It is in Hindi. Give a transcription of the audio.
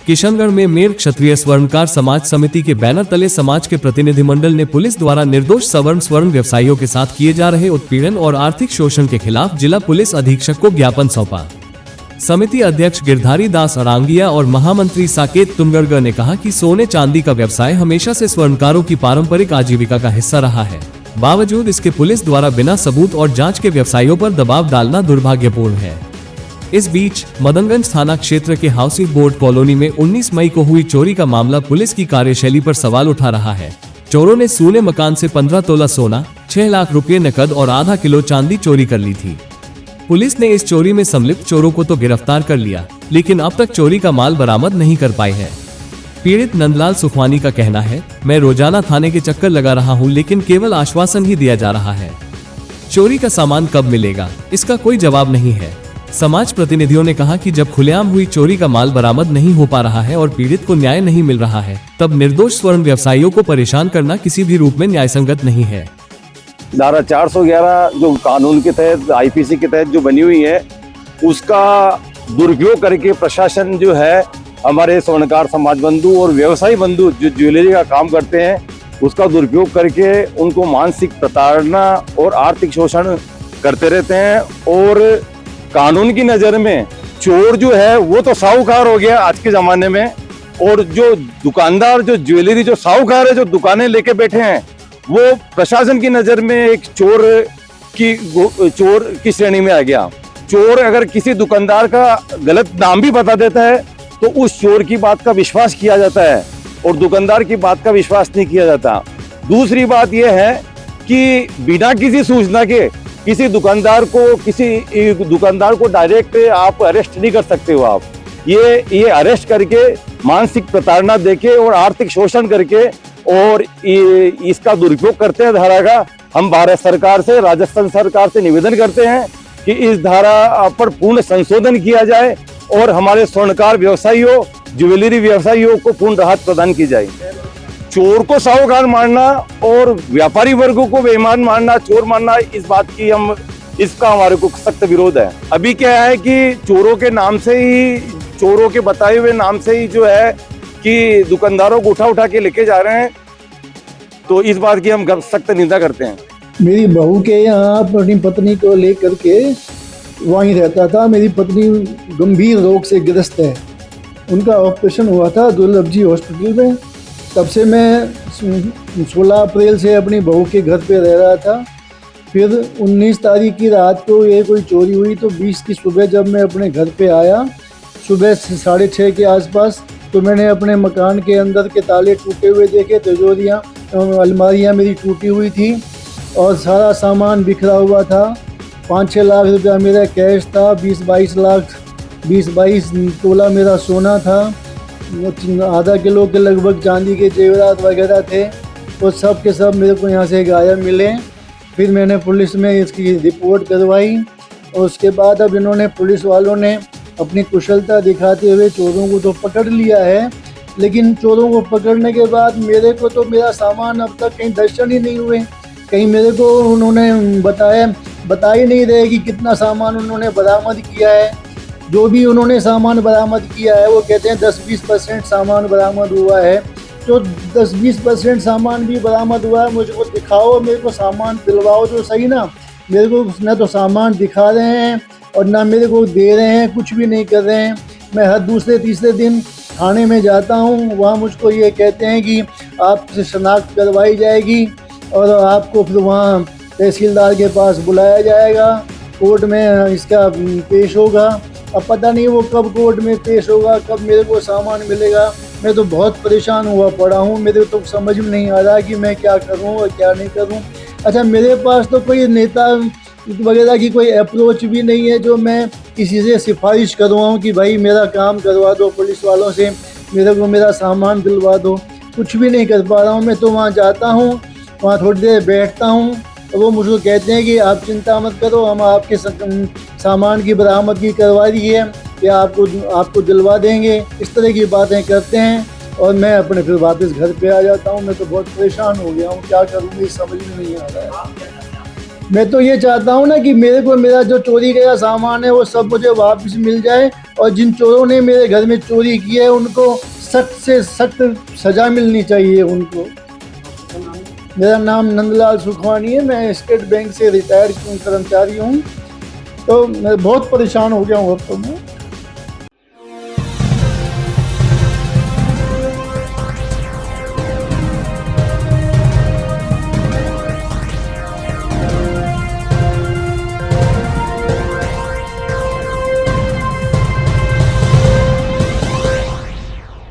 किशनगढ़ में मेर क्षत्रिय स्वर्णकार समाज समिति के बैनर तले समाज के प्रतिनिधिमंडल ने पुलिस द्वारा निर्दोष स्वर्ण व्यवसायियों के साथ किए जा रहे उत्पीड़न और आर्थिक शोषण के खिलाफ जिला पुलिस अधीक्षक को ज्ञापन सौंपा। समिति अध्यक्ष गिरधारी दास अरांगिया और महामंत्री साकेत तुंगड़गर ने कहा कि सोने चांदी का व्यवसाय हमेशा से स्वर्णकारों की पारंपरिक आजीविका का हिस्सा रहा है। बावजूद इसके पुलिस द्वारा बिना सबूत और जांच के व्यवसायियों पर दबाव डालना दुर्भाग्यपूर्ण है। इस बीच मदनगंज थाना क्षेत्र के हाउसिंग बोर्ड कॉलोनी में 19 मई को हुई चोरी का मामला पुलिस की कार्यशैली पर सवाल उठा रहा है। चोरों ने सूने मकान से 15 तोला सोना, 6 लाख रुपए नकद और आधा किलो चांदी चोरी कर ली थी। पुलिस ने इस चोरी में संलिप्त चोरों को तो गिरफ्तार कर लिया, लेकिन अब तक चोरी का माल बरामद नहीं कर पाए हैं। पीड़ित नंदलाल सुखवानी का कहना है, मैं रोजाना थाने के चक्कर लगा रहा हूं, लेकिन केवल आश्वासन ही दिया जा रहा है। चोरी का सामान कब मिलेगा, इसका कोई जवाब नहीं है। समाज प्रतिनिधियों ने कहा कि जब खुलेआम हुई चोरी का माल बरामद नहीं हो पा रहा है और पीड़ित को न्याय नहीं मिल रहा है, तब निर्दोष स्वर्ण व्यवसायियों को परेशान करना किसी भी रूप में न्यायसंगत नहीं है। धारा 411 जो कानून के तहत आईपीसी के तहत जो बनी हुई है, उसका दुरुपयोग करके प्रशासन जो है हमारे स्वर्णकार समाज बंधु और व्यवसायी बंधु जो ज्वेलरी का काम करते हैं, उसका दुरुपयोग करके उनको मानसिक प्रताड़ना और आर्थिक शोषण करते रहते हैं। और कानून की नज़र में चोर जो है वो तो साहूकार हो गया आज के ज़माने में, और जो दुकानदार जो ज्वेलरी जो साहूकार है जो दुकानें लेके बैठे हैं, वो प्रशासन की नज़र में एक चोर की श्रेणी में आ गया। चोर अगर किसी दुकानदार का गलत नाम भी बता देता है तो उस चोर की बात का विश्वास किया जाता है और दुकानदार की बात का विश्वास नहीं किया जाता। दूसरी बात यह है कि बिना किसी सूचना के किसी दुकानदार को डायरेक्ट आप अरेस्ट नहीं कर सकते हो। आप ये अरेस्ट करके मानसिक प्रताड़ना देके और आर्थिक शोषण करके और इसका दुरुपयोग करते हैं धारा का। हम भारत सरकार से, राजस्थान सरकार से निवेदन करते हैं कि इस धारा पर पूर्ण संशोधन किया जाए और हमारे स्वर्णकार व्यवसायियों, ज्वेलरी व्यवसायियों को पूर्ण राहत प्रदान की जाए। चोर को साहूकार मानना और व्यापारी वर्गों को बेईमान मानना, चोर मानना, इस बात की इसका हमारे को सख्त विरोध है। अभी क्या है कि चोरों के नाम से ही, चोरों के बताए हुए नाम से ही जो है कि दुकानदारों को उठा के लेके जा रहे हैं, तो इस बात की हम सख्त निंदा करते हैं। मेरी बहू के यहाँ अपनी पत्नी को लेकर के वहीं रहता था। मेरी पत्नी गंभीर रोग से ग्रस्त है, उनका ऑपरेशन हुआ था दुर्लभ जी हॉस्पिटल में। तब से मैं 16 अप्रैल से अपनी बहू के घर पे रह रहा था। फिर 19 तारीख की रात को ये कोई चोरी हुई, तो 20 की सुबह जब मैं अपने घर पे आया, सुबह 6:30 के आसपास, तो मैंने अपने मकान के अंदर के ताले टूटे हुए देखे, तिजोरियाँ, अलमारियाँ मेरी टूटी हुई थी और सारा सामान बिखरा हुआ था। 5-6 लाख रुपया मेरा कैश था, 20-22 तोला मेरा सोना था, आधा किलो के लगभग चांदी के जेवरात वगैरह थे, वो सब के सब मेरे को यहाँ से गायब मिले। फिर मैंने पुलिस में इसकी रिपोर्ट करवाई और उसके बाद अब इन्होंने, पुलिस वालों ने अपनी कुशलता दिखाते हुए चोरों को तो पकड़ लिया है, लेकिन चोरों को पकड़ने के बाद मेरे को तो मेरा सामान अब तक कहीं दर्शन ही नहीं हुए। कहीं मेरे को उन्होंने बता ही नहीं रहे कि कितना सामान उन्होंने बरामद किया है। जो भी उन्होंने सामान बरामद किया है वो कहते हैं 10-20% सामान बरामद हुआ है। तो 10-20% सामान भी बरामद हुआ है, मुझको दिखाओ, मेरे को सामान दिलवाओ तो सही ना। मेरे को ना तो सामान दिखा रहे हैं और ना मेरे को दे रहे हैं, कुछ भी नहीं कर रहे हैं। मैं हर दूसरे-तीसरे दिन थाने में जाता हूँ, वहाँ मुझको ये कहते हैं कि आपसे शनाख्त करवाई जाएगी और आपको फिर वहाँ तहसीलदार के पास बुलाया जाएगा, कोर्ट में इसका पेश होगा। अब पता नहीं वो कब कोर्ट में पेश होगा, कब मेरे को सामान मिलेगा। मैं तो बहुत परेशान हुआ पड़ा हूँ, मेरे तो समझ में नहीं आ रहा कि मैं क्या करूँ और क्या नहीं करूँ। अच्छा, मेरे पास तो कोई नेता वगैरह की कोई अप्रोच भी नहीं है जो मैं किसी से सिफारिश करवाऊँ कि भाई मेरा काम करवा दो, पुलिस वालों से मेरे को मेरा सामान दिलवा दो। कुछ भी नहीं कर पा रहा हूँ। मैं तो वहाँ जाता हूँ, वहाँ थोड़ी देर बैठता हूँ और वो मुझको कहते हैं कि आप चिंता मत करो, हम आपके सामान की बरामदगी करवा दी है या आपको दिलवा देंगे। इस तरह की बातें करते हैं और मैं अपने फिर वापस घर पे आ जाता हूँ। मैं तो बहुत परेशान हो गया हूँ, क्या करूँ मुझे समझ में नहीं आ रहा है। मैं तो ये चाहता हूँ ना कि मेरे को मेरा जो चोरी गया सामान है वो सब मुझे वापस मिल जाए और जिन चोरों ने मेरे घर में चोरी की है उनको सख्त से सख्त सज़ा मिलनी चाहिए उनको। मेरा नाम नंदलाल सुखवानी है, मैं स्टेट बैंक से रिटायर्ड कर्मचारी हूँ। तो मैं बहुत परेशान हो गया हूँ अब तो मैं।